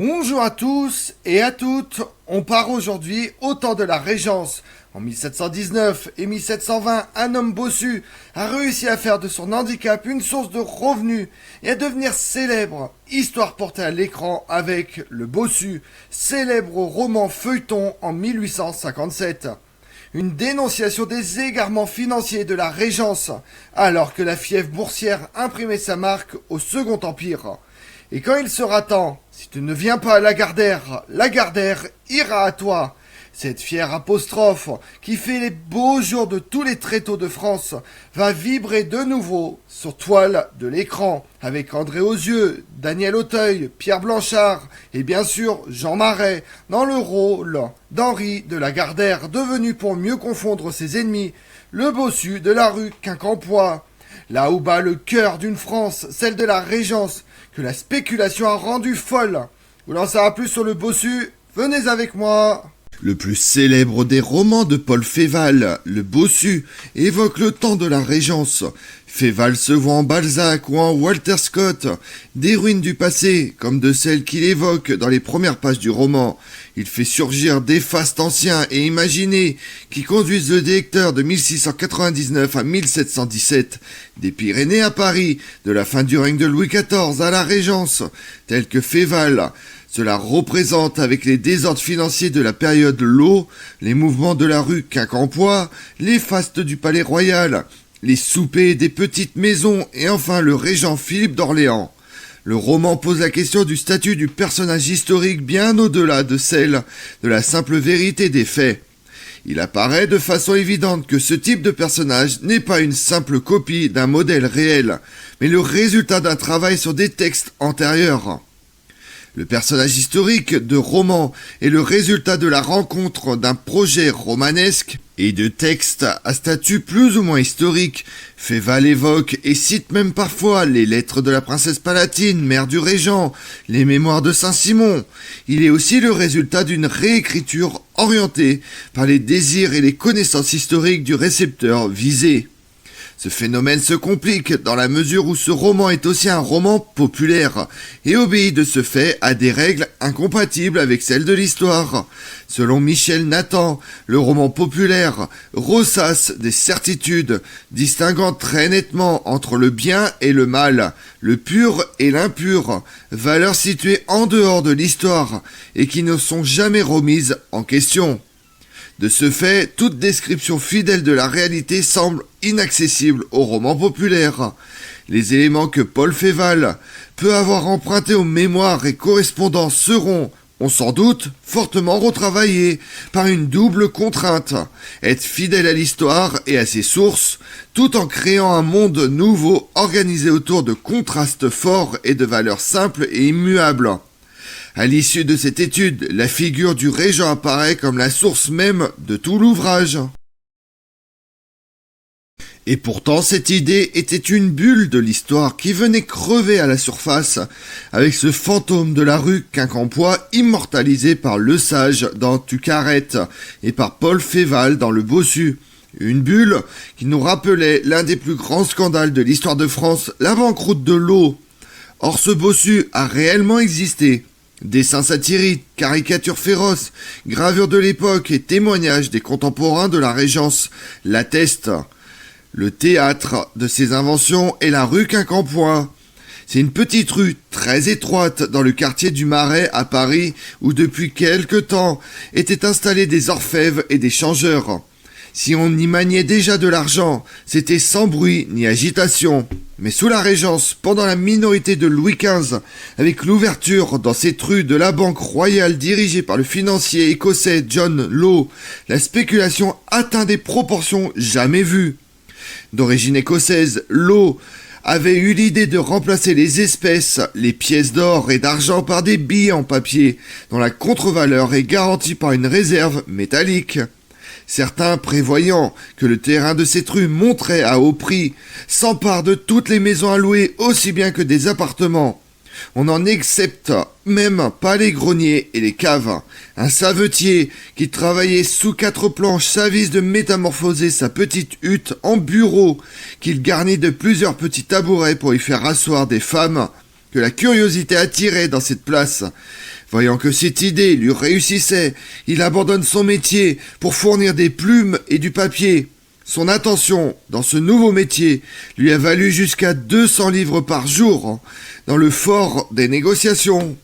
Bonjour à tous et à toutes, on part aujourd'hui au temps de la Régence. En 1719 et 1720, un homme bossu a réussi à faire de son handicap une source de revenus et à devenir célèbre. Histoire portée à l'écran avec Le Bossu, célèbre roman feuilleton en 1857. Une dénonciation des égarements financiers de la Régence, alors que la fièvre boursière imprimait sa marque au Second Empire. Et quand il sera temps, si tu ne viens pas à Lagardère ira à toi. Cette fière apostrophe, qui fait les beaux jours de tous les tréteaux de France, va vibrer de nouveau sur toile de l'écran, avec André Auzieux, Daniel Auteuil, Pierre Blanchard et bien sûr Jean Marais, dans le rôle d'Henri de Lagardère, devenu pour mieux confondre ses ennemis, le bossu de la rue Quincampoix. Là où bat le cœur d'une France, celle de la Régence, que la spéculation a rendue folle. Vous en saurez plus sur le bossu, venez avec moi. Le plus célèbre des romans de Paul Féval, Le Bossu, évoque le temps de la Régence. Féval se voit en Balzac ou en Walter Scott, des ruines du passé, comme de celles qu'il évoque dans les premières pages du roman. Il fait surgir des fastes anciens et imaginés qui conduisent le lecteur de 1699 à 1717, des Pyrénées à Paris, de la fin du règne de Louis XIV à la Régence, tel que Féval. Cela représente, avec les désordres financiers de la période Law, les mouvements de la rue Quincampoix, les fastes du palais royal, les soupers des petites maisons et enfin le régent Philippe d'Orléans. Le roman pose la question du statut du personnage historique bien au-delà de celle de la simple vérité des faits. Il apparaît de façon évidente que ce type de personnage n'est pas une simple copie d'un modèle réel, mais le résultat d'un travail sur des textes antérieurs. Le personnage historique de roman est le résultat de la rencontre d'un projet romanesque et de textes à statut plus ou moins historique. Féval évoque et cite même parfois les lettres de la princesse Palatine, mère du régent, les mémoires de Saint-Simon. Il est aussi le résultat d'une réécriture orientée par les désirs et les connaissances historiques du récepteur visé. Ce phénomène se complique dans la mesure où ce roman est aussi un roman populaire et obéit de ce fait à des règles incompatibles avec celles de l'histoire. Selon Michel Nathan, le roman populaire ressasse des certitudes, distinguant très nettement entre le bien et le mal, le pur et l'impur, valeurs situées en dehors de l'histoire et qui ne sont jamais remises en question. De ce fait, toute description fidèle de la réalité semble inaccessible au roman populaire. Les éléments que Paul Féval peut avoir empruntés aux mémoires et correspondances seront, on s'en doute, fortement retravaillés par une double contrainte, être fidèle à l'histoire et à ses sources, tout en créant un monde nouveau organisé autour de contrastes forts et de valeurs simples et immuables. À l'issue de cette étude, la figure du régent apparaît comme la source même de tout l'ouvrage. Et pourtant, cette idée était une bulle de l'histoire qui venait crever à la surface avec ce fantôme de la rue Quincampoix immortalisé par Le Sage dans Tucarette et par Paul Féval dans Le Bossu. Une bulle qui nous rappelait l'un des plus grands scandales de l'histoire de France, la banqueroute de l'eau. Or, ce Bossu a réellement existé. Dessins satiriques, caricatures féroces, gravures de l'époque et témoignages des contemporains de la Régence l'attestent. Le théâtre de ces inventions est la rue Quincampoix. C'est une petite rue très étroite dans le quartier du Marais à Paris où depuis quelque temps étaient installés des orfèvres et des changeurs. Si on y maniait déjà de l'argent, c'était sans bruit ni agitation. Mais sous la Régence, pendant la minorité de Louis XV, avec l'ouverture dans cette rue de la Banque Royale dirigée par le financier écossais John Law, la spéculation atteint des proportions jamais vues. D'origine écossaise, Law avait eu l'idée de remplacer les espèces, les pièces d'or et d'argent par des billets en papier, dont la contre-valeur est garantie par une réserve métallique. Certains, prévoyant que le terrain de cette rue monterait à haut prix, s'emparent de toutes les maisons à louer aussi bien que des appartements. On n'en accepte même pas les greniers et les caves. Un savetier qui travaillait sous 4 planches s'avise de métamorphoser sa petite hutte en bureau qu'il garnit de plusieurs petits tabourets pour y faire asseoir des femmes que la curiosité attirait dans cette place. Voyant que cette idée lui réussissait, il abandonne son métier pour fournir des plumes et du papier. Son attention dans ce nouveau métier lui a valu jusqu'à 200 livres par jour dans le fort des négociations.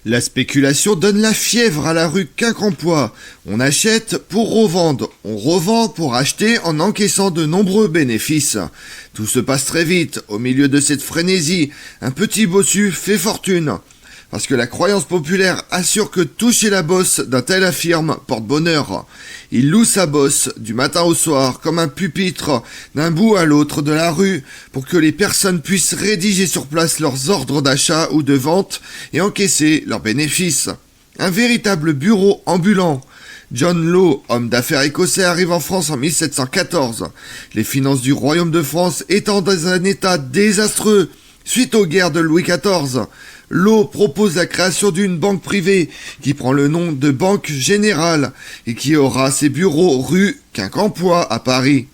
La spéculation donne la fièvre à la rue Quincampoix. On achète pour revendre, on revend pour acheter en encaissant de nombreux bénéfices. Tout se passe très vite. Au milieu de cette frénésie, un petit bossu fait fortune. Parce que la croyance populaire assure que toucher la bosse d'un tel affirme porte bonheur. Il loue sa bosse du matin au soir comme un pupitre d'un bout à l'autre de la rue pour que les personnes puissent rédiger sur place leurs ordres d'achat ou de vente et encaisser leurs bénéfices. Un véritable bureau ambulant. John Law, homme d'affaires écossais, arrive en France en 1714. Les finances du royaume de France étant dans un état désastreux suite aux guerres de Louis XIV. Law propose la création d'une banque privée qui prend le nom de Banque Générale et qui aura ses bureaux rue Quincampoix à Paris.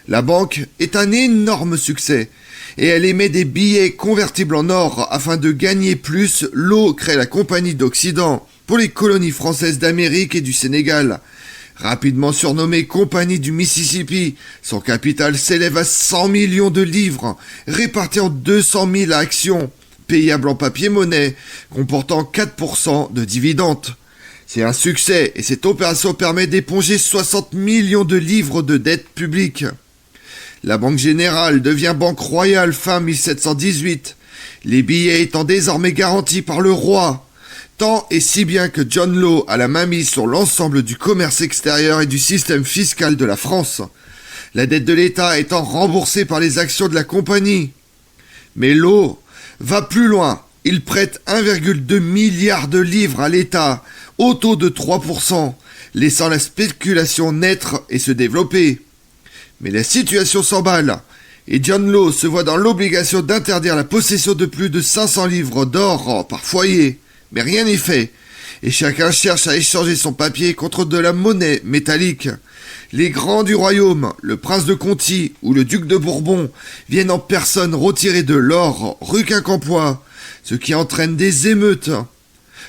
La banque est un énorme succès et elle émet des billets convertibles en or afin de gagner plus. Law crée la Compagnie d'Occident pour les colonies françaises d'Amérique et du Sénégal. Rapidement surnommée Compagnie du Mississippi, son capital s'élève à 100 millions de livres, répartis en 200 000 actions, payables en papier-monnaie, comportant 4% de dividendes. C'est un succès et cette opération permet d'éponger 60 millions de livres de dettes publiques. La Banque Générale devient Banque Royale fin 1718, les billets étant désormais garantis par le roi. Tant et si bien que John Law a la main mise sur l'ensemble du commerce extérieur et du système fiscal de la France, la dette de l'État étant remboursée par les actions de la compagnie. Mais Law va plus loin, il prête 1,2 milliard de livres à l'État, au taux de 3%, laissant la spéculation naître et se développer. Mais la situation s'emballe, et John Law se voit dans l'obligation d'interdire la possession de plus de 500 livres d'or par foyer. Mais rien n'est fait, et chacun cherche à échanger son papier contre de la monnaie métallique. Les grands du royaume, le prince de Conti ou le duc de Bourbon, viennent en personne retirer de l'or rue Quincampoix, ce qui entraîne des émeutes.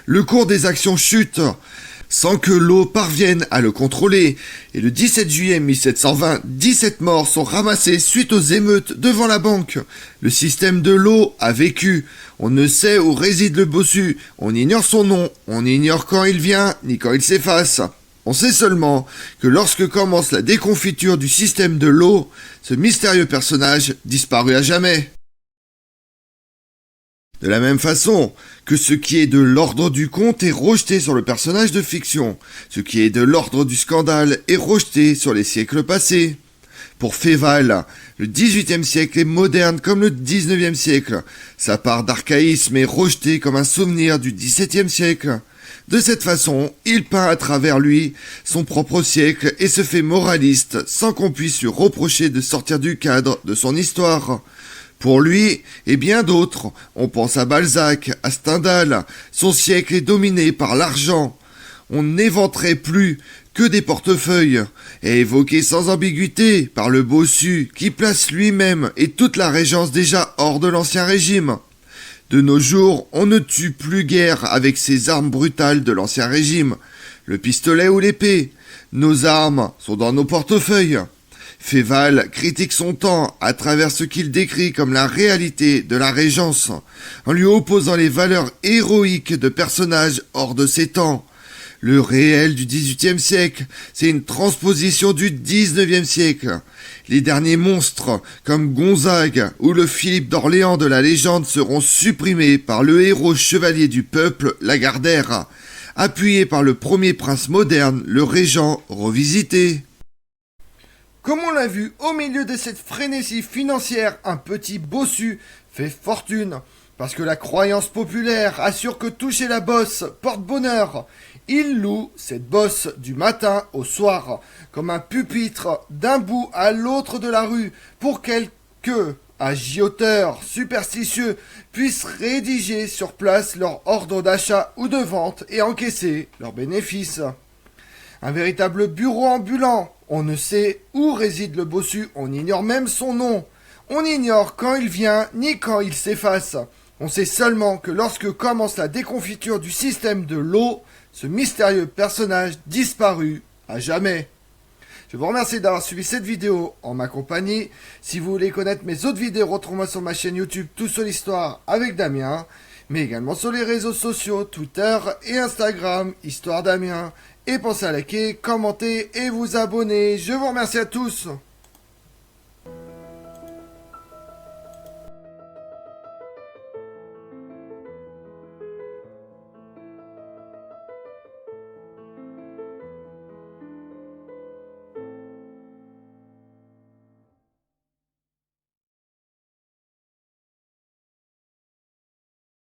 Le cours des actions chute, sans que Law parvienne à le contrôler, et le 17 juillet 1720, 17 morts sont ramassés suite aux émeutes devant la banque. Le système de Law a vécu. On ne sait où réside le bossu, on ignore son nom, on ignore quand il vient, ni quand il s'efface. On sait seulement que lorsque commence la déconfiture du système de Law, ce mystérieux personnage disparut à jamais. De la même façon que ce qui est de l'ordre du conte est rejeté sur le personnage de fiction, ce qui est de l'ordre du scandale est rejeté sur les siècles passés. Pour Féval, le XVIIIe siècle est moderne comme le XIXe siècle. Sa part d'archaïsme est rejetée comme un souvenir du XVIIe siècle. De cette façon, il peint à travers lui son propre siècle et se fait moraliste sans qu'on puisse lui reprocher de sortir du cadre de son histoire. Pour lui et bien d'autres, on pense à Balzac, à Stendhal, son siècle est dominé par l'argent. On n'éventerait plus que des portefeuilles, et évoqué sans ambiguïté par le bossu qui place lui-même et toute la régence déjà hors de l'ancien régime. De nos jours, on ne tue plus guère avec ces armes brutales de l'ancien régime, le pistolet ou l'épée. Nos armes sont dans nos portefeuilles. Féval critique son temps à travers ce qu'il décrit comme la réalité de la Régence, en lui opposant les valeurs héroïques de personnages hors de ses temps. Le réel du XVIIIe siècle, c'est une transposition du XIXe siècle. Les derniers monstres, comme Gonzague ou le Philippe d'Orléans de la légende, seront supprimés par le héros chevalier du peuple, Lagardère, appuyé par le premier prince moderne, le Régent revisité. Comme on l'a vu, au milieu de cette frénésie financière, un petit bossu fait fortune. Parce que la croyance populaire assure que toucher la bosse porte bonheur. Il loue cette bosse du matin au soir, comme un pupitre d'un bout à l'autre de la rue, pour quelques agioteurs superstitieux puissent rédiger sur place leur ordre d'achat ou de vente et encaisser leurs bénéfices. Un véritable bureau ambulant. On ne sait où réside le bossu, on ignore même son nom. On ignore quand il vient ni quand il s'efface. On sait seulement que lorsque commence la déconfiture du système de l'eau, ce mystérieux personnage disparut à jamais. Je vous remercie d'avoir suivi cette vidéo en ma compagnie. Si vous voulez connaître mes autres vidéos, retrouvez-moi sur ma chaîne YouTube Tout sur l'Histoire avec Damien, mais également sur les réseaux sociaux Twitter et Instagram, Histoire Damien. Et pensez à liker, commenter et vous abonner. Je vous remercie à tous.